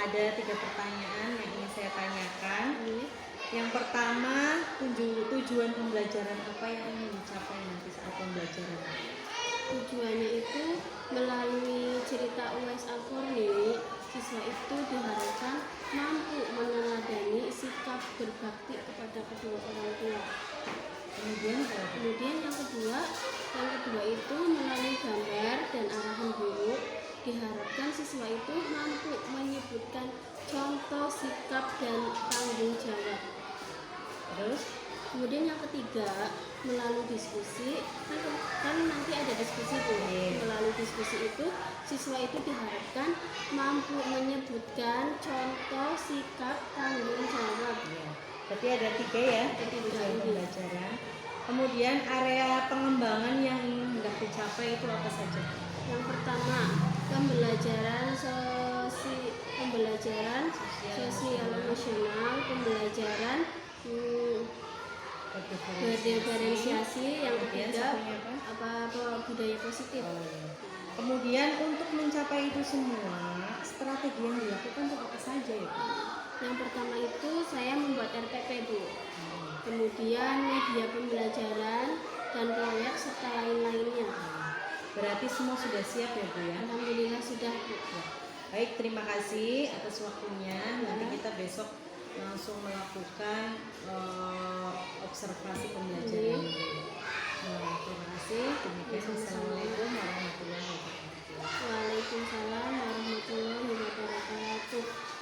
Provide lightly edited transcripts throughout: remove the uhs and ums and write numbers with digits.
ada 3 pertanyaan yang ingin saya tanyakan. Yang pertama, tujuan pembelajaran apa yang ingin dicapai nanti saat pembelajaran? Tujuannya itu melalui cerita Uwais Al-Qarni, siswa itu diharapkan mampu meneladani sikap berbakti kepada kedua orang tua. Kemudian yang kedua itu melalui gambar dan arahan guru diharapkan siswa itu mampu menyebutkan contoh sikap dan tanggung jawab. Terus kemudian yang ketiga melalui diskusi, kan nanti ada diskusi tuh. Melalui diskusi itu siswa itu diharapkan mampu menyebutkan contoh sikap tanggung jawab. Berarti ada 3 ya tujuan pembelajaran. Kemudian area pengembangan yang ingin hendak dicapai itu apa saja? Yang pertama, pembelajaran sosial emosional, pembelajaran berdiferensiasi, yang ketiga budaya positif. Kemudian untuk mencapai itu semua, strategi yang dilakukan itu apa saja ya? Yang pertama itu saya membuat RPP, Bu. Kemudian media pembelajaran dan proyek serta lain-lainnya. Berarti semua sudah siap ya, Bu ya? Alhamdulillah sudah, Bu. Baik, terima kasih atas waktunya. Nanti kita besok langsung melakukan observasi pembelajaran. Terima kasih. Demikian. Assalamualaikum warahmatullahi wabarakatuh. Waalaikumsalam warahmatullahi wabarakatuh.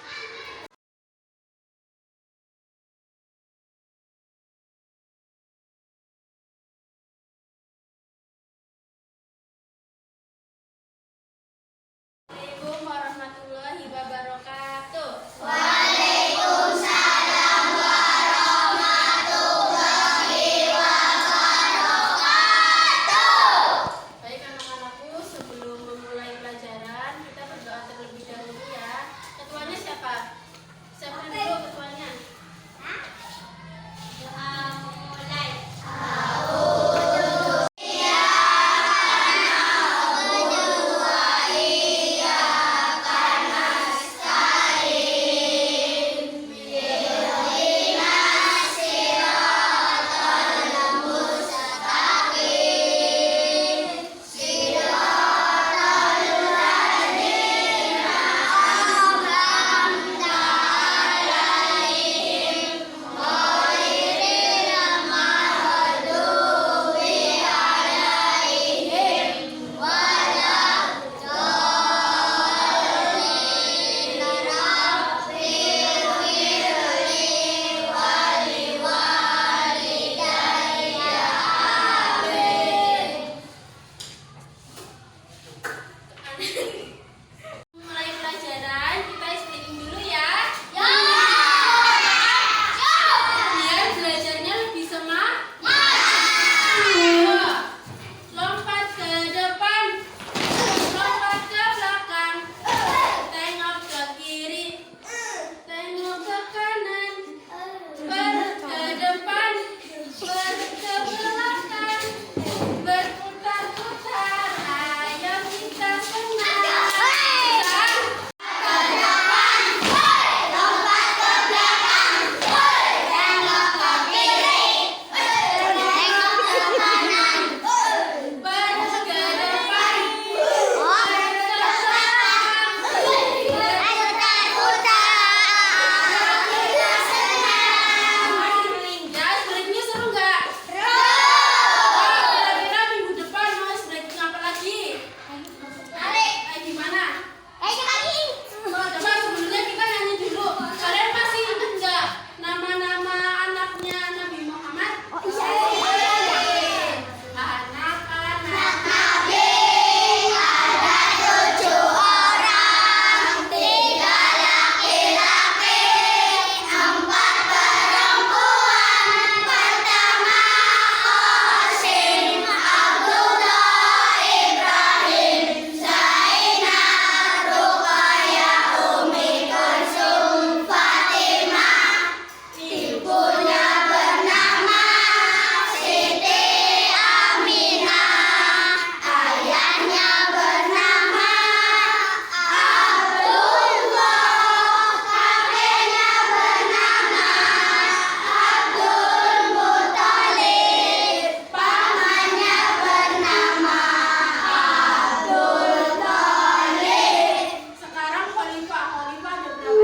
Assalamualaikum warahmatullahi wabarakatuh. Waalaikumsalam warahmatullahi wabarakatuh. Baik anak-anakku, sebelum memulai pelajaran kita berdoa terlebih dahulu ya.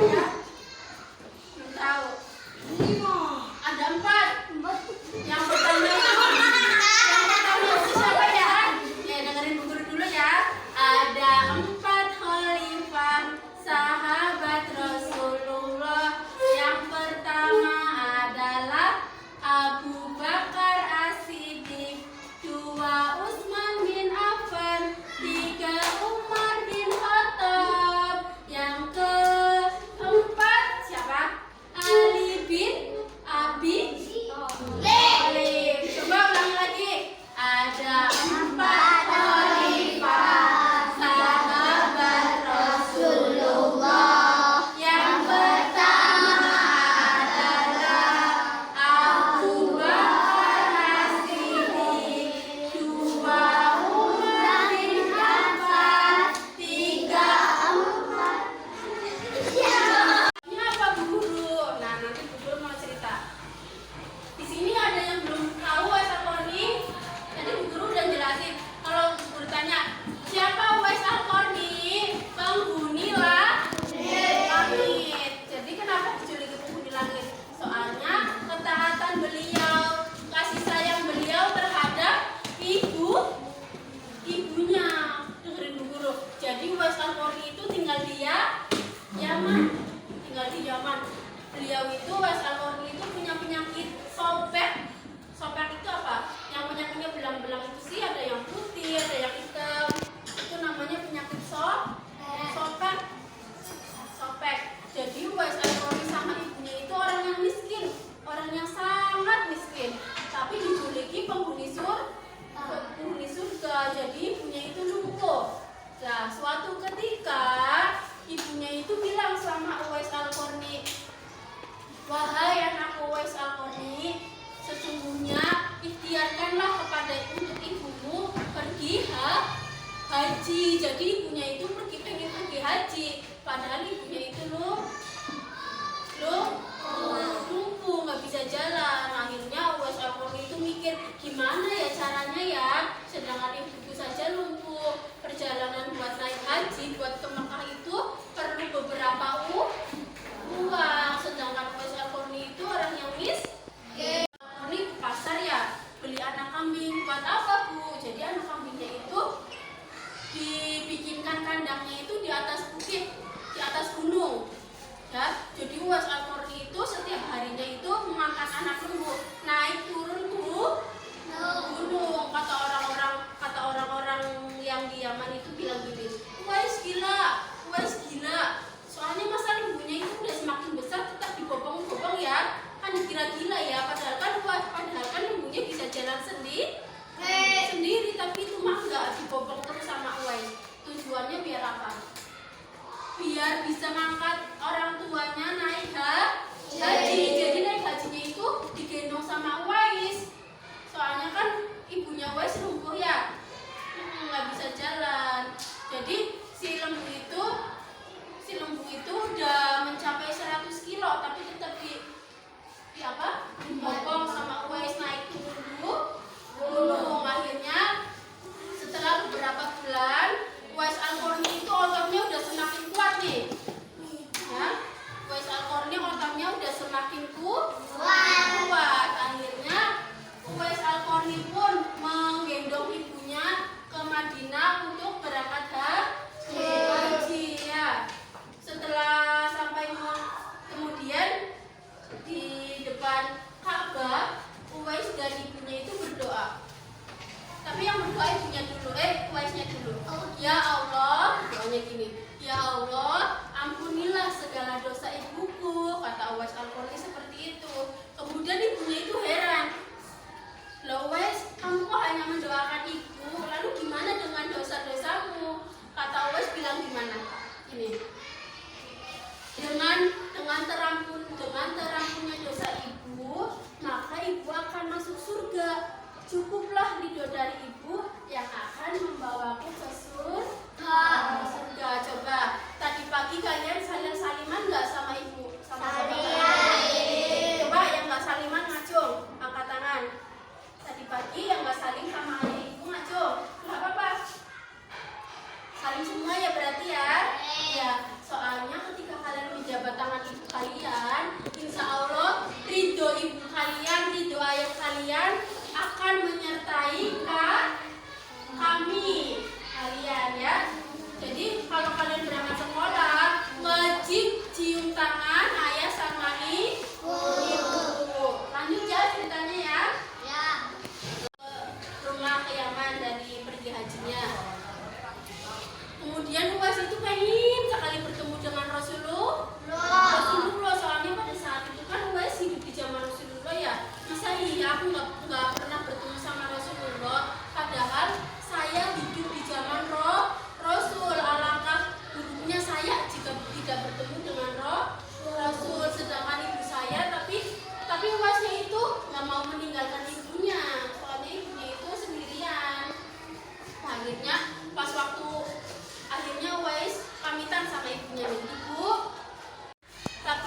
ya? Belum tahu. Ada 4. Yang pertama itu siapa ya? Ya dengerin Bu Guru dulu ya. Ada 4 khalifah sahabat Rasulullah. Yang pertama adalah Abu Bakar As-Siddiq, 2 Utsman bin Affan, 3 Umar bin Khattab. Yang keempat siapa? Ali bin Abi Thalib. Coba ulang lagi. Ada 4 khalifah sahabat Rasulullah. Yang pertama adalah Abu Bakar As-Siddiq, 2 Umar bin Khattab, 3 Ini apa Bu Guru? Nah, nanti Bu Guru mau cerita. Di sini ada yang belum tahu Uwais Al-Qarni. Tadi Bu Guru udah jelasin. Kalau Bu Guru tanya, siapa Uwais Al-Qarni? Penghuni langit. Jadi kenapa dijuluki penghuni langit? Soalnya ketaatan beliau, kasih sayang beliau terhadap ibunya. Dengerin Bu Guru. Jadi Uwais Al-Qarni itu tinggal di Yaman. Beliau itu Uwais Al-Qarni itu punya penyakit sobek. Sobek itu apa? Yang penyakitnya belang-belang itu sih, ada yang putih, ada yang hitam. Itu namanya penyakit sobek. Jadi Uwais Al-Qarni sama ibunya itu orang yang miskin, orang yang sangat miskin. Tapi dijuluki penghuni surga. Jadi ibunya itu lumpuh. Nah, suatu ketika ibunya itu bilang sama Uwais Al-Qarni, wahai anakku Uwais Al-Qarni, sesungguhnya ikhtiarkanlah untuk ibumu pergi haji. Jadi ibunya itu pengen pergi haji, padahal ibunya itu lumpuh, nggak bisa jalan. Akhirnya Uwais Al-Qarni itu mikir, gimana ya caranya ya, sedangkan ibuku saja lumpuh. Perjalanan buat naik haji, buat ke Mekah itu perlu beberapa uang, sedangkan Uwais Al-Qarni itu orang yang miskin. Ini ke pasar ya, beli anak kambing. Buat apa Bu? Jadi anak kambingnya itu dibikinkan kandangnya itu di atas bukit, di atas gunung ya. Jadi Uwais Al-Qarni itu setiap harinya itu mengangkat anak lembu, naik turun gunung. Kata orang-orang yang di Yaman itu bilang gini, Uwais gila. Soalnya masa lembunya itu udah semakin besar tetap dibopong-bopong ya, kan gila-gila ya. Padahal kan lembunya bisa jalan sendiri, tapi itu mah nggak dibopong terus sama Uwais. Tujuannya biar apa? Biar bisa ngangkat orang tuanya naik haji. Jadi naik hajinya itu digendong sama Uwais. Soalnya kan ibunya Uwais lumpuh ya, nggak bisa jalan. Jadi si lembu itu udah mencapai 100 kilo, tapi tetap dibopong sama Uwais naik turun gunung. Akhirnya setelah beberapa bulan Uwais Al-Qarni itu ototnya udah semakin kuat nih ya. Uwais Al-Qarni ototnya udah semakin kuat. Akhirnya Uwais Al-Qarni pun menggendong ibunya ke Madinah untuk berangkat haji ya. Setelah sampai kemudian di depan Ka'bah, Uwais dan ibunya itu berdoa. Tapi yang berdoa Uwaisnya dulu. Ya Allah, doanya gini. Ya Allah, ampunilah segala dosa ibuku, kata Uwais Al-Qarni seperti itu. Kemudian ibunya itu heran. Loh Uwais, kamu kok hanya mendoakan ibu, lalu gimana dengan dosa-dosamu? Kata Uwais bilang gimana? Ini. Dengan terampunnya dosa ibu, maka ibu akan masuk surga. Cukuplah ridho dari ibu yang akan membawaku ke surga. Coba tadi pagi kalian saliman nggak sama ibu? Sama bapak? Coba yang nggak saliman ngacung, angkat tangan. Tadi pagi yang nggak saling sama ayah ibu ngacung, nggak apa-apa. Saling semua ya berarti ya. Ya, soalnya ketika kalian menjabat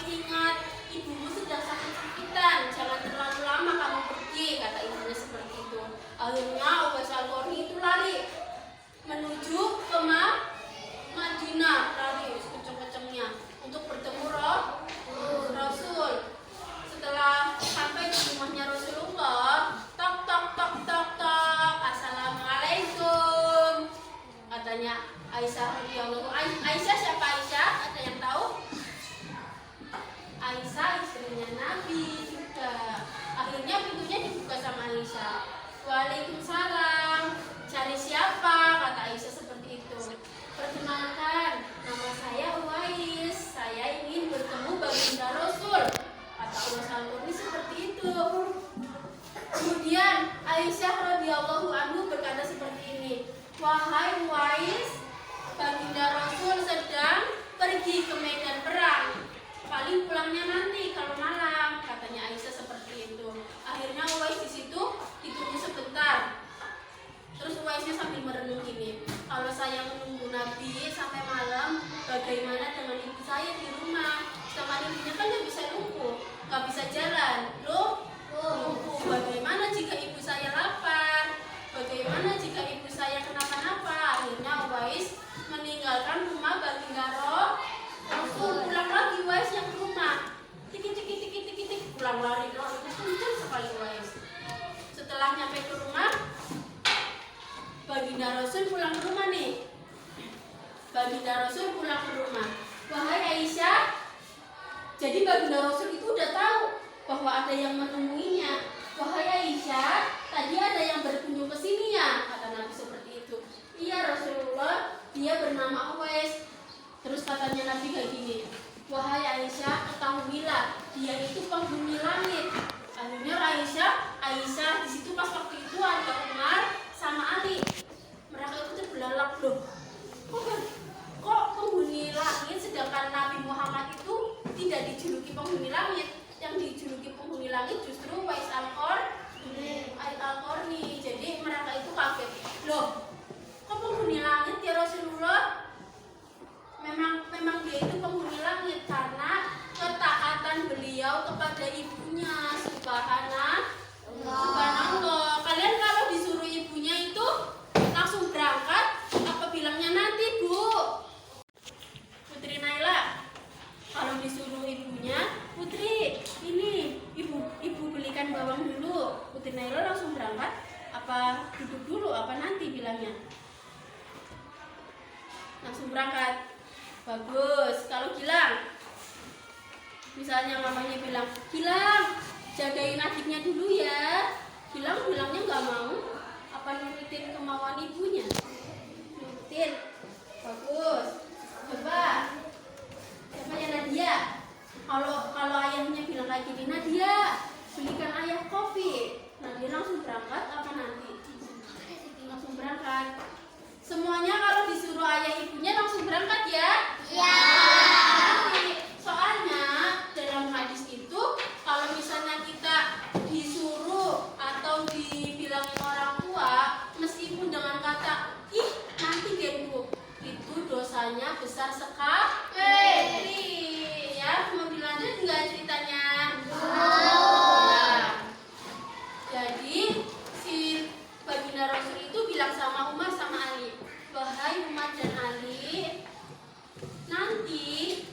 ingat ibumu sedang sakit-sakitan, jangan terlalu lama kamu pergi, kata ibunya seperti itu. Akhirnya Uwais Al-Qarni itu lari menuju ke Madinah, lari seceng-cengnya untuk bertemu Rasul. Setelah sampai di rumahnya Rasulullah, tok tok tok tok tok, assalamualaikum, katanya Aisyah radhiyallahu. Aisyah siapa Aisyah? Ada yang tahu? Aisyah istrinya Nabi juga. Akhirnya pintunya dibuka sama Aisyah. Waalaikumsalam. Cari siapa? Kata Aisyah seperti itu. Perkenalkan, nama saya Uwais. Saya ingin bertemu baginda Rasul. Kata Uwais Al-Qarni seperti itu. Kemudian Aisyah radhiyallahu anhu berkata seperti ini. Wahai Uwais, baginda Rasul sedang pergi ke medan perang. Paling pulangnya nanti kalau malam, katanya Aisyah seperti itu. Akhirnya Uwais di situ ditunggu sebentar. Terus Uwaisnya sambil merenung gini, kalau saya menunggu Nabi sampai malam, bagaimana dengan ibu saya di rumah? Sama ibunya kan nggak bisa lumpuh, nggak bisa jalan. Loh, lumpuh. Bagaimana jika ibu saya lapar? Bagaimana jika ibu saya kenapa-napa? Akhirnya Uwais meninggalkan rumah baginda Rasul. Pulang lagi Uwais yang ke rumah. Tiki tiki tiki tiki tiki, pulang lari kencang sekali Uwais. Setelah nyampe ke rumah, baginda Rasul pulang ke rumah nih. Baginda Rasul pulang ke rumah. Wahai Aisyah, jadi baginda Rasul itu udah tahu bahwa ada yang menemuinya. Wahai Aisyah, tadi ada yang berkunjung ke sini ya? Kata Nabi seperti itu. Iya Rasulullah, dia bernama Uwais. Terus katanya Nabi kayak gini. Wahai Aisyah, ketahuilah dia itu penghuni langit. Akhirnya Aisyah di situ pas waktu itu ada Umar sama Ali. Mereka itu terbelalak, loh. Kok penghuni langit sedangkan Nabi Muhammad itu tidak dijuluki penghuni langit? Yang dijuluki penghuni langit justru Uwais Al-Qarni. Jadi mereka itu kaget. Loh, kok penghuni langit ya Rasulullah? Memang dia itu penghuni langit karena ketaatan beliau kepada ibunya. Subhanallah. Kalian kalau disuruh ibunya itu langsung berangkat apa bilangnya nanti, Bu? Putri Naila, kalau disuruh ibunya, Putri, ini ibu belikan bawang dulu. Putri Naila langsung berangkat apa duduk dulu apa nanti bilangnya? Langsung berangkat. Bagus. Kalau Gilang, misalnya mamanya bilang, Gilang, jagain adiknya dulu ya. Gilang bilangnya nggak mau, apa nurutin kemauan ibunya? Nurutin. Bagus. Coba. Siapa ya Nadia? Kalau ayahnya bilang kayak gini, Nadia, belikan ayah kopi. Nadia langsung berangkat apa nanti? Langsung berangkat. Semuanya kalau disuruh ayah ibunya langsung berangkat ya? Iya. Soalnya dalam hadis itu kalau misalnya kita disuruh atau dibilangin orang tua, meskipun dengan kata ih nanti deh Bu, itu dosanya besar sekali. Ya, mau dilanjut nggak ceritanya? Nah, jadi si baginda Rasul itu bilang sama Umar sama Ali, wahai Umar dan Ali, nanti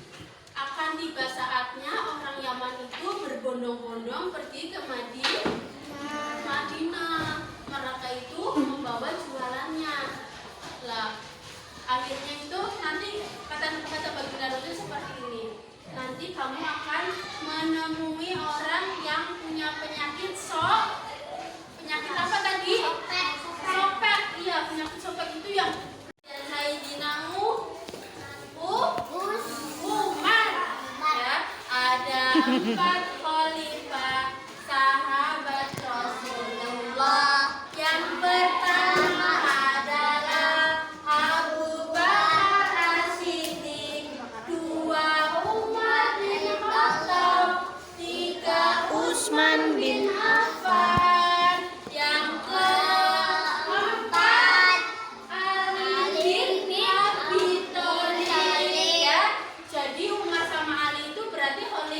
akan tiba saatnya orang Yaman itu berbondong-bondong pergi ke Madinah. Mereka itu membawa jualannya. Lah, akhirnya itu nanti kata baginda Rasul seperti ini. Nanti kamu akan menemui orang yang punya penyakit penyakit apa tadi? Sopek. Iya, penyakit sopek itu yang dan Sayyidinamu Umar. Ya, ada 4 khalifah sahabat Rasulullah. Yang pertama adalah Abu Bakar As-Siddiq, 2 Umar bin Khattab, 3 Utsman bin Affan, yang keempat Ali bin Abi Thalib. Ya, jadi Umar sama Ali itu berarti khalifah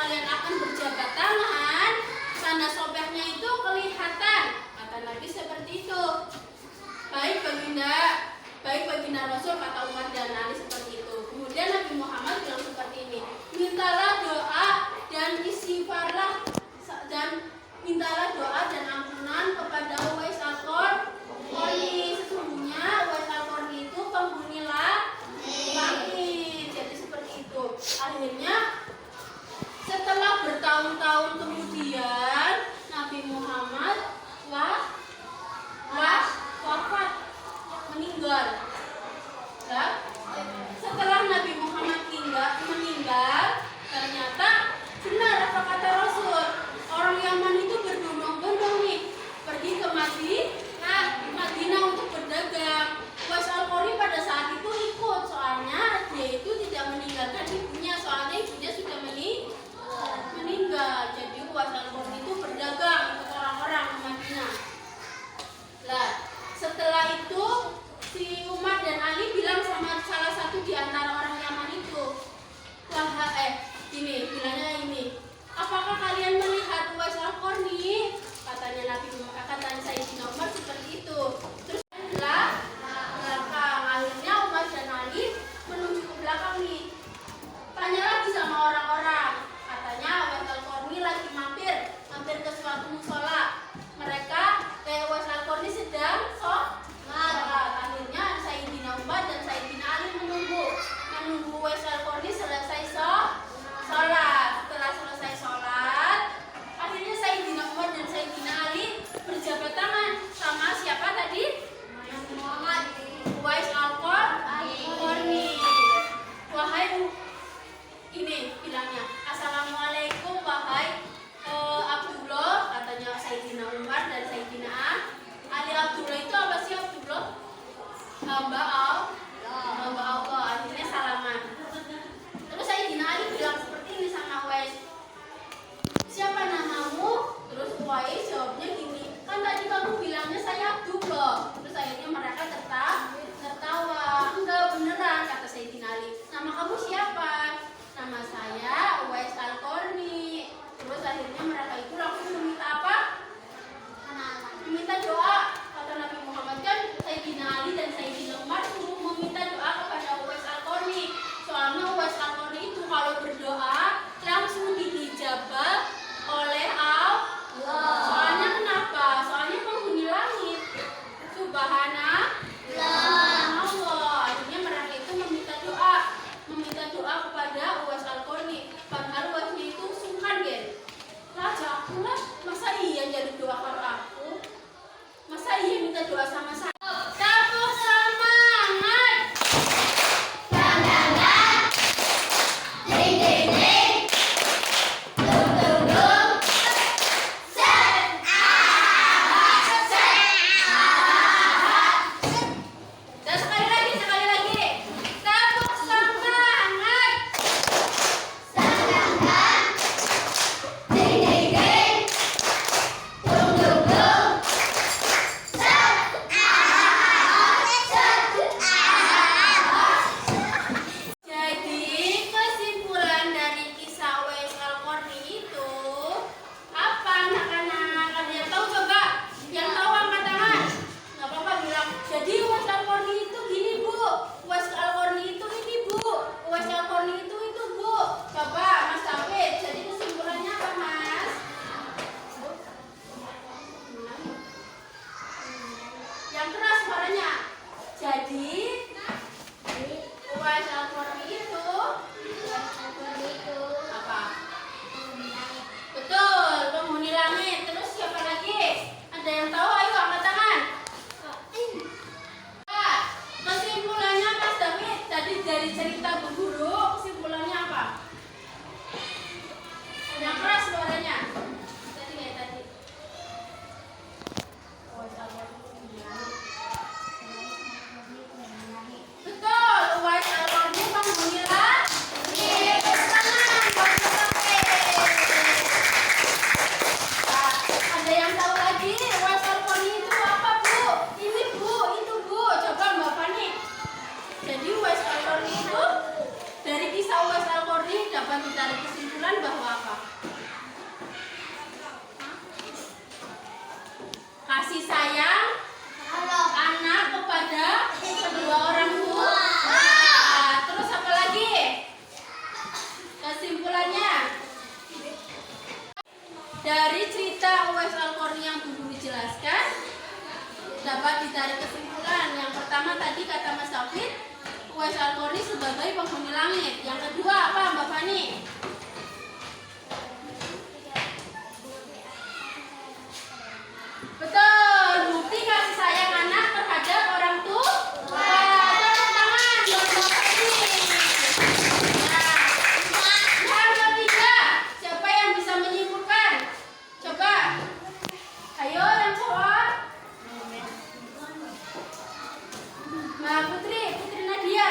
kalian akan berjabat tangan, tanda sompehnya itu kelihatan. Kata Nabi seperti itu. Baik baginda Rasul, kata Umar dan Ali seperti itu. Kemudian Nabi Muhammad bilang seperti ini, mintalah doa dan istighfarlah dan mintalah doa dan ampunan kepada Uwais Al-Qarni. Sesungguhnya Uwais Al-Qarni itu penghuni langit. Jadi seperti itu. Akhirnya setelah bertahun-tahun kemudian Nabi Muhammad wafat, meninggal. Ya. Setelah Nabi Muhammad meninggal, ternyata benar apa kata Rasul. Orang Yaman itu berbondong-bondong nih pergi ke Madinah untuk berdagang. Uwais Al-Qarni pada saat itu ikut, soalnya dia itu tidak meninggalkan ibunya, soalnya ibunya sudah meninggal. Jadi Uwais Al-Qarni itu berdagang untuk orang-orang di Madinah. Nah, setelah itu si Umar dan Ali bilang sama salah satu di antara orang Yaman itu, bilangnya ini, apakah kalian melihat Uwais Al-Qarni? Katanya Sayyidina Umar seperti itu. Terus belakang, akhirnya Umar dan Ali menuju ke belakang nih. Tanya lagi sama orang-orang, katanya Uwais Al-Qarni lagi mampir ke suatu musola. Uwais Al-Qarni sedang sholat. Akhirnya Sayyidina Umar dan Sayyidina Ali menunggu Uwais Al-Qarni selesai sholat. Setelah selesai sholat, akhirnya Sayyidina Umar dan Sayyidina Ali berjabat tangan sama siapa tadi? Uwais Al-Qarni. Wahai bilangnya, assalamualaikum wahai Abdullah, katanya Sayyidina Umar dan Sayyidina Ali. Abdullah itu apa sih Abdullah? Hamba Allah. Akhirnya salaman. Terus Sayyidina Ali bilang seperti ini sama Uwais, siapa namamu? Terus Uwais jawabnya gini, kan tadi kamu bilangnya saya Abdullah. Terus akhirnya mereka tertawa. Enggak beneran, kata Sayyidina Ali. Nama kamu siapa? Nama saya Uwais Al-Qarni. Terus akhirnya mereka itu langsung meminta apa? Meminta doa. Kata Nabi Muhammad kan Sayyidina Ali dan Sayyidina Umar suruh meminta doa kepada Uwais Al-Qarni. Soalnya Uwais Al-Qarni itu kalau berdoa langsung diijabah oleh Allah. Soalnya kenapa? Soalnya penghuni langit. Subhanallah. Akhirnya mereka itu meminta doa kepada Uwais Al-Qarni. Padahal Uwaisnya itu sungkan, gen. Raja aku lah, masa iya jadi doa kalau aku? Masa iya minta doa sama saya? Tepuk semangat. Dan sekali lagi. Tepuk semangat. Jadi kesimpulan dari kisah Uwais Al-Qarni itu apa anak-anak? Ada yang tahu coba? Yang tahu angkat tangan. Nggak apa-apa bilang. Jadi Uwais Al-Qarni itu gini bu. Uwais Al-Qarni itu ini bu. Uwais Al-Qarni itu bu. Coba Mas David. Jadi kesimpulannya apa Mas? Yang keras suaranya. Jadi Uwais Al-Qarni itu apa? Betul, penghuni langit. Terus siapa lagi? Ada yang tahu? Ayo angkat tangan. Kesimpulannya Mas David, tadi dari cerita Bu Guru, kesimpulannya apa? Yang keras suaranya. Tadi kayak tadi. Uwais Al-Qarni penghuni langit. ditarik kesimpulan. Yang pertama tadi kata Mas David, Uwais Al-Qarni sebagai penghuni langit. Yang kedua apa Mbak Fani? Betul, bukti kasih sayang anak terhadap orang tua. Tepuk tangan buat Mbak Fani. Nah, yang ketiga, siapa yang bisa menyimpulkan? Coba, ayo yang jawab. Nah, Putri Nadia.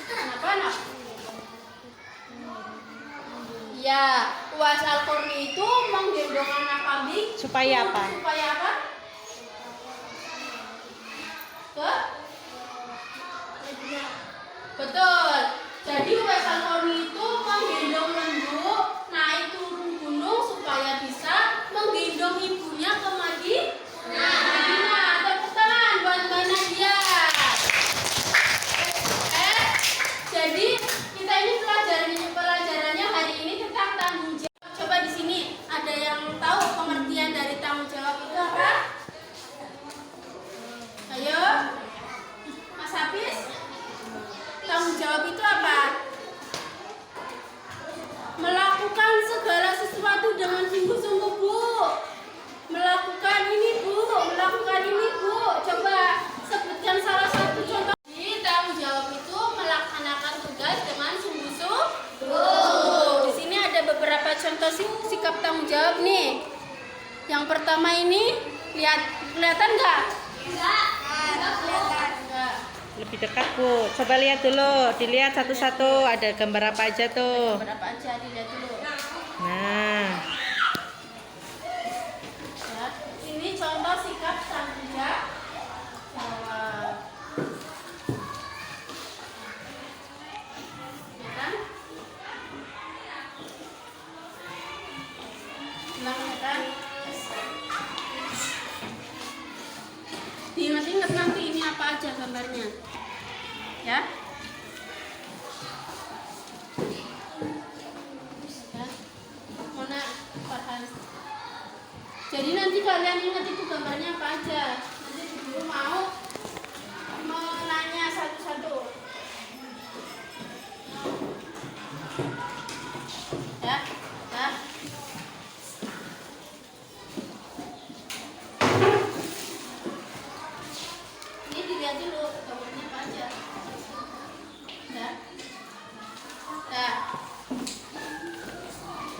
Kenapa nak? Ya, Uwais Al-Qarni itu menggendong anak kambing. Supaya apa? Supaya apa? Betul. Jadi Uwais Al-Qarni itu menggendong lembu naik turun gunung supaya bisa menggendong ibunya ke Madinah. Tepuk tangan buat Mbak Nadia. Jadi kita ini pelajarannya hari ini tentang tanggung jawab. Coba di sini ada yang tahu pengertian dari tanggung jawab itu apa? Ayo, Mas Hafiz. Tanggung jawab itu apa? Melakukan segala sesuatu dengan sungguh-sungguh, Bu. Melakukan ini, Bu. Melakukan ini, Bu. Coba sebutkan salah satu contoh. Jadi, tanggung jawab itu melaksanakan tugas dengan sungguh-sungguh. Di sini ada beberapa contoh sikap tanggung jawab nih. Yang pertama ini, kelihatan nggak? Enggak kelihatan. Lebih dekat Bu. Coba lihat dulu. Dilihat satu-satu. Ada gambar apa aja tuh? Berapa aja dilihat dulu. Nah. Ya, ini contoh sikap tanggung jawab. Ya kan? Bilang ya kan? Diingat-ingat nanti ini apa aja gambarnya. Ya. Ya. Mana Farhan? Jadi nanti kalian ingat itu gambarnya apa aja. Nanti di guru mau menanya satu-satu. Ya, ya. Ini dilihat dulu gambarnya apa aja. Ya. Ya.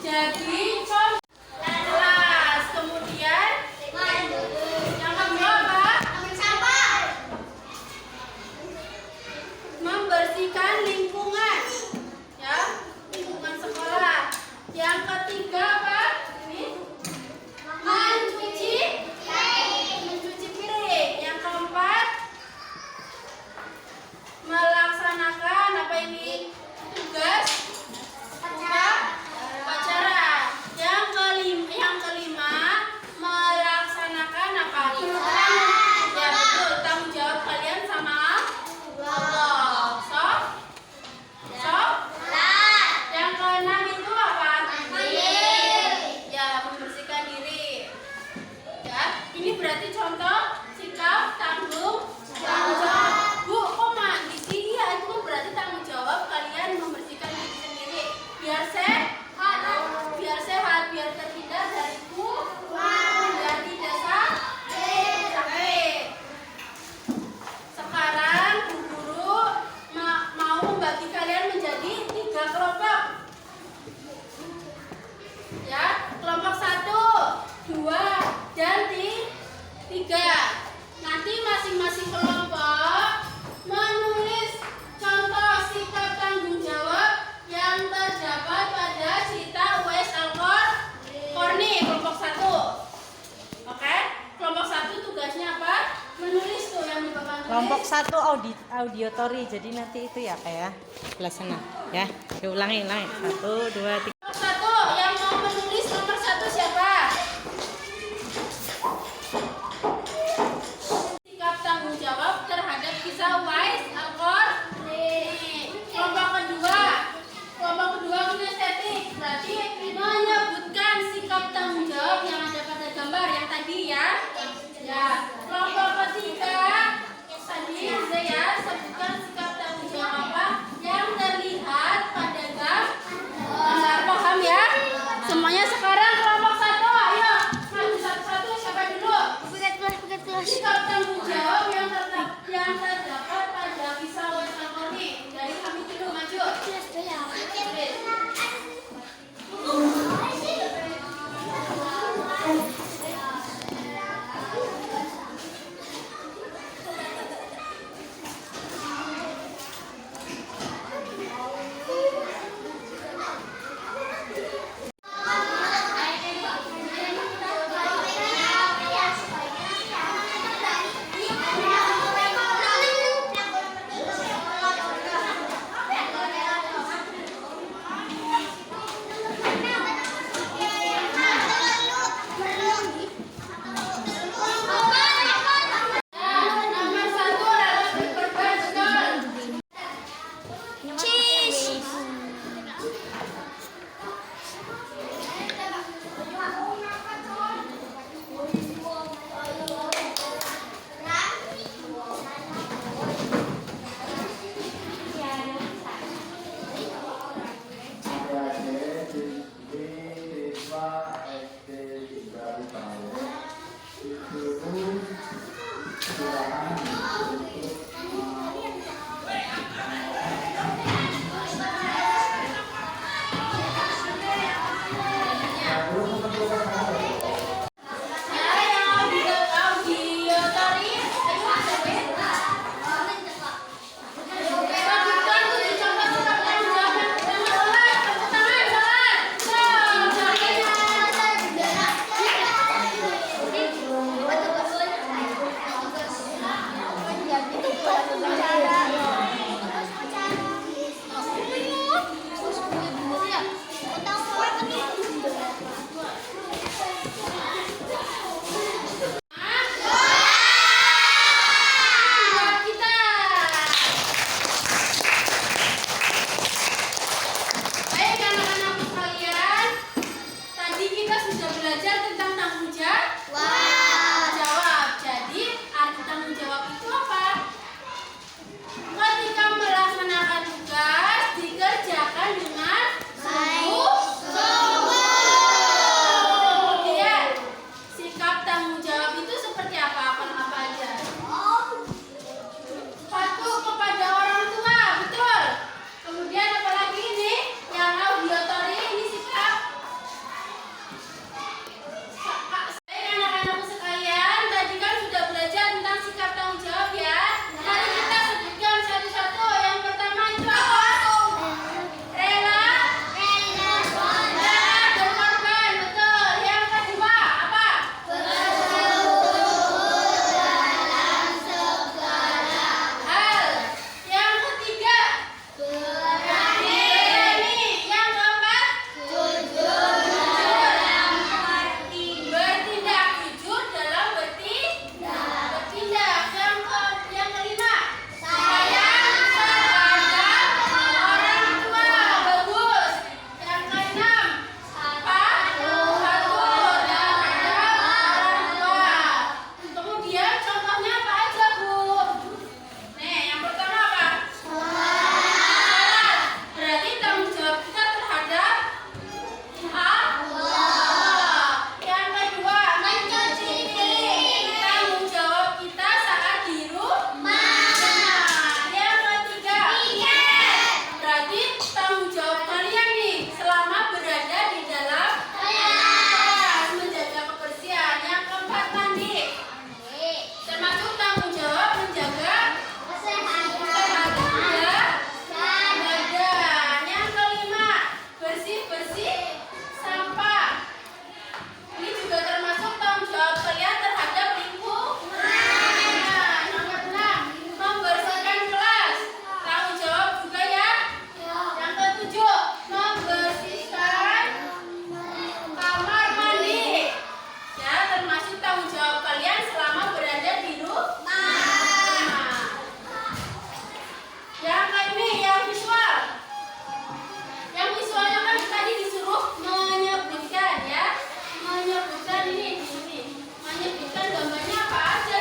Jadi contoh kelas, kemudian yang kedua apa? Membersihkan lingkungan, ya, lingkungan sekolah. Yang ketiga apa? Ini mencuci piring. Yang keempat melaksanakan apa ini? Tugas upacara. Yang kelima melaksanakan apa? Ya betul, tanggung jawab kalian sama Allah. Yang keenam itu apa? Ya, membersihkan diri. Ya, ini berarti contoh sikap tanggung jawab. Bu, kok mandi sih? Ya, itu kan berarti tanggung jawab kalian membersihkan diri sendiri. Biar sehat, biar terhindar dari dan tidak sakit. Sekarang Bu Guru mau membagi kalian menjadi 3 kelompok. Ya, kelompok 1, 2, dan 3. Nanti masing-masing kelompok menulis contoh sikap tanggung jawab yang terdapat pada cerita Uwais Al-Qarni kelompok 1. Oke? Kelompok 1 tugasnya apa? Menulis tuh yang di papan tulis. Kelompok 1 auditory. Jadi nanti itu ya kayak sebelah sana. Ya. Diulangi. 1, 2, 3. Kelompok 1 yang mau menulis nomor 1 siapa? Sikap tanggung jawab terhadap kisah Uwais Al-Qarni. Kelompok kedua kinestetik. Berarti menyebutkan sikap tanggung jawab yang ada pada gambar yang tadi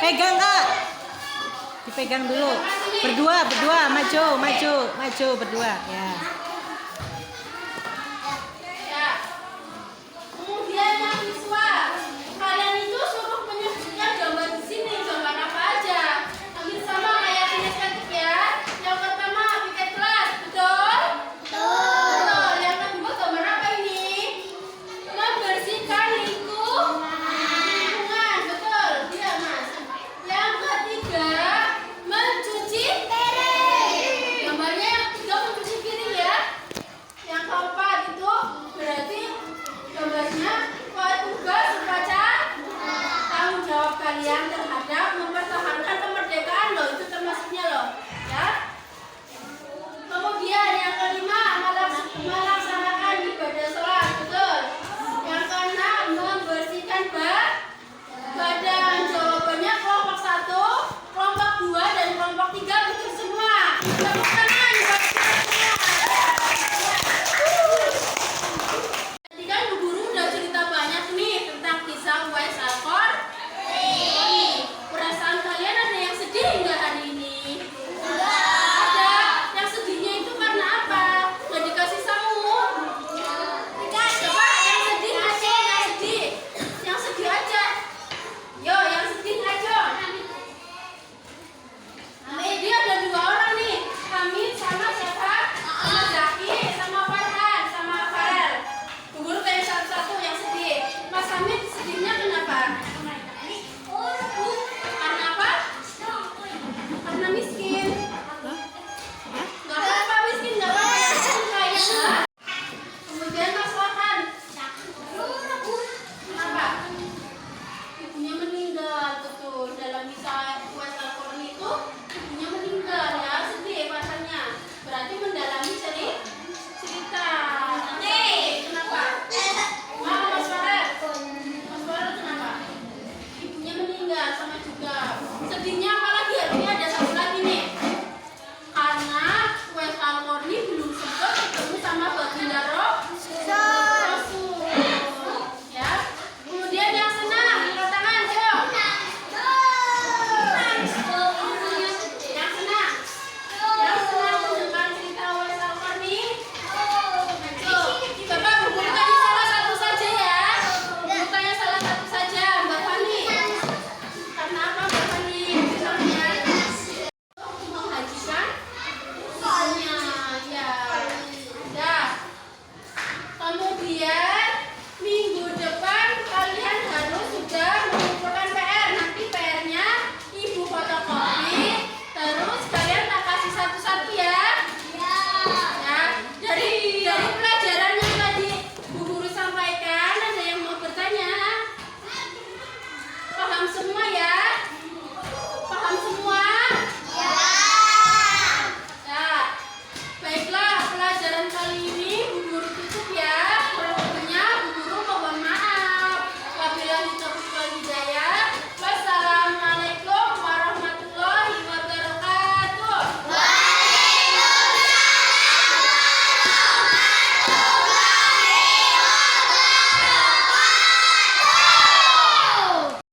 Pegang Kak. Dipegang dulu. Berdua, maju berdua ya.